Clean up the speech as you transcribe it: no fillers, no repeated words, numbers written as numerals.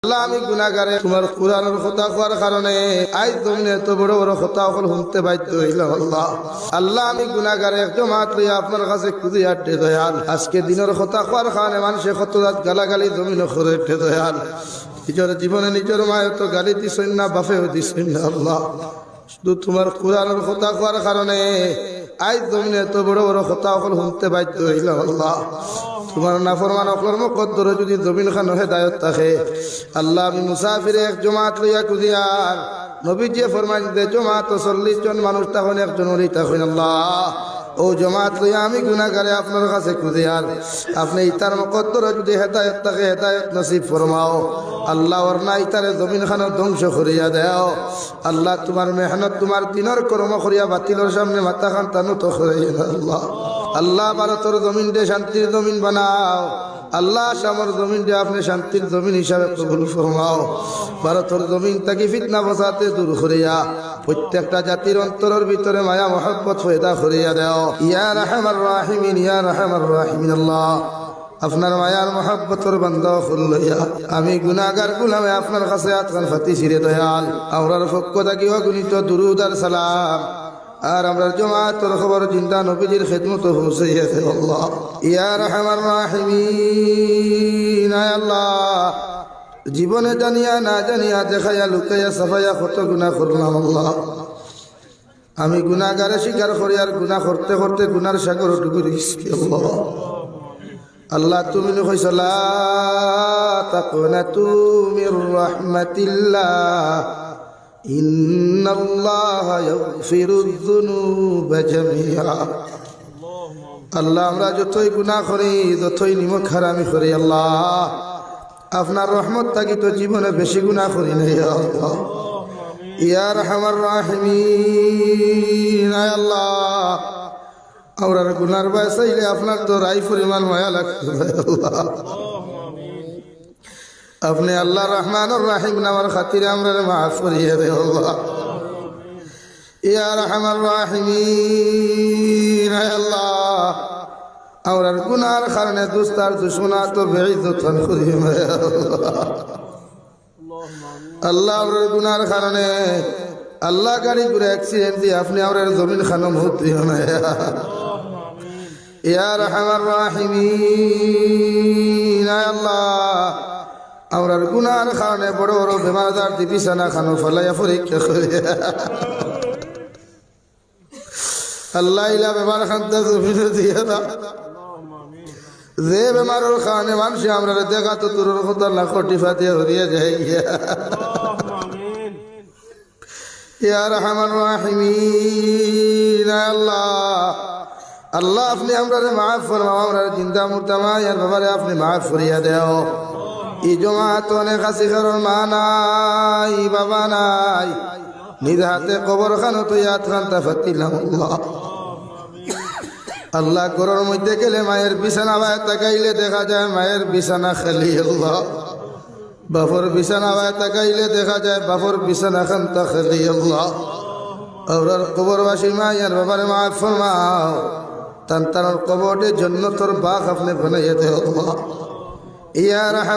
আল্লাহ আমি গুনাহগারে তোমার কুরআনের কথা কোয়ার কারণে আজ জমিনে এত বড় বড় কথা হল শুনতে বাধ্য হইলাম। আল্লাহ আল্লাহ আমি গুনাহগারে জমাত লইয়া আপনার কাছে খুঁজে আটে দয়াল। আজকে দিনের কথা কোয়ার কারণে মানুষে কত রাত গালাগালি জমিনে করে উঠে দয়াল। নিজের জীবনে নিজের মায়ের তো গালি দিছেন না, বাপেও দিছেন না। আল্লাহ শুধু তোমার কুরআনের কথা কোয়ার কারণে আজ জমিনে এত বড় বড় কথা হল শুনতে বাধ্য হইলাম। আল্লাহ তোমার নাফরমান অকলর মুকদ্দরে যদি জমিন খান হেদায়েত থাকে আল্লাহ আমি মুসাফিরে এক জমাত লইয়া কুদিয়ার নবীজি ফরমান দে জমাত 40 জন মানুষ তখন একজন ওলি তখন আল্লাহ ও জমাত লইয়া আমি গুনাহগারে আপনার কাছে কুদিয়ার আপনি ইতার মুকদ্দরে যদি হেদায়েত থাকে হেদায়েত নসিব ফরমাও আল্লাহ। ওর না ইতারে জমিন খান ধ্বংস করিয়া দেও আল্লাহ। তোমার মেহনত তোমার দিনের কর্ম করিয়া বাতিলের সামনে মাথা খান টানো তো করিয়া আল্লাহ। আল্লাহ ভারতের জমিন দে শান্তির জমিন বানাও আল্লাহ। শামের জমিন দে আপনি শান্তির জমিন হিসাবে কবুল ফরমাও। ভারতের জমিন থেকে ফিতনা ফসাদে দূর করিয়া প্রত্যেকটা জাতির অন্তরের ভিতরে মায়া মহব্বত পয়দা করিয়া দাও ইয়া রাহমার রাহিমিন ইয়া রাহমার রাহিমিন। আল্লাহ আপনার মায়ার মহব্বতর বান্দা লইয়া আমি গুনাহগার গুলামে আপনার কাছে আতকান ফাতি ছিড়ে দয়াল। আমরার পক্ষ থেকে অগণিত দুরুদ আর সালাম আর আমরা জমাতের খবর চিন্তা নবীজির খেদমত পৌঁছাইয়াছে আল্লাহ ইয়া রাহমার রাহিমিন। আল্লাহ জীবনে জানিয়া না জানিয়া দেখাইয়া লুকাইয়া সাফাইয়া কত গুনাহ করলাম আল্লাহ। আমি গুনাহগারে স্বীকার করি আর গুনাহ করতে করতে গুনার সাগর ডুবে গেছি আল্লাহ। আল্লাহ তুমি কইছো লা তাকুনাতু মির রাহমাতিল্লাহ ইন্নাল্লাহা ইয়াগফিরুয যুনুবা জামিআ। আল্লাহ আমরা যতই গুনাহ করি যতই নিমক হারামি করি আল্লাহ আপনার রহমত থাকি তো জীবনে বেশি গুনাহ করি নাই আল্লাহ ইয়া রাহমার রাহিমিন। আল্লাহ আমরার গুনার ভয় চাইলে আপনার তো রাই পরিমাণ মায়া লাগবে আল্লাহ। আপনি আল্লাহ রহমানুর রাহিম নামের খাতিরে আমরা মাফ করিয়ে দে আল্লাহ ইয়া রাহমার রাহিমিন। আল্লাহ আমরার গুনার কারণে দুস্তার দুশমনা তো বেইজ্জত করিয়ে আল্লাহ আমরার গুনার কারণে আল্লাহ গাড়ি ঘুরে অ্যাক্সিডেন্ট দিয়ে আপনি আমরার জমিন খানো মুহূর্ত ইয়া রাহমার রাহিমিন। আল্লাহ আমরার গুনার কারণে বড় বড় বেমার আজার দি বিছানা খানো ফলাইয়া পরীক্ষা করে আল্লাহ ইলা বেমার খান্তা জমিন দিয়ে দাও। যে বেমারের কারণে মানুষ আমরা দেখা তো তোর কথা লাখ টিফা দিয়ে হরিয়ে যায় ইয়া রাহমার রাহিমিন। আল্লাহ আল্লাহ আপনি আমরা মাফ ফরমাও আমরা জিন্দা মুর্দা মায়ের ব্যাপারে আপনি মাফ করিয়া দেও। এই জমাত অনেক আছে কারণ মা নাই বাবা নাই নিজ হাতে কবর খানো তো ইয়াদ খান্তা ফাতিলাম আল্লাহ। আল্লাহ ঘরের মধ্যে গেলে মায়ের বিছানা বায় তাকাইলে দেখা যায় মায়ের বিছানা খালি আল্লাহ। বাপর বিছানা বায় তাকাইলে দেখা যায় বাপর বিছানা খান্তা খালি আল্লাহ। আর কবরবাসী মায়ের ব্যাপারে মাফ ফরমাও তার কবরের জন্য তোর বাঘ আপনি বানাইয়া দেও আল্লাহ ইয়া রাহমান।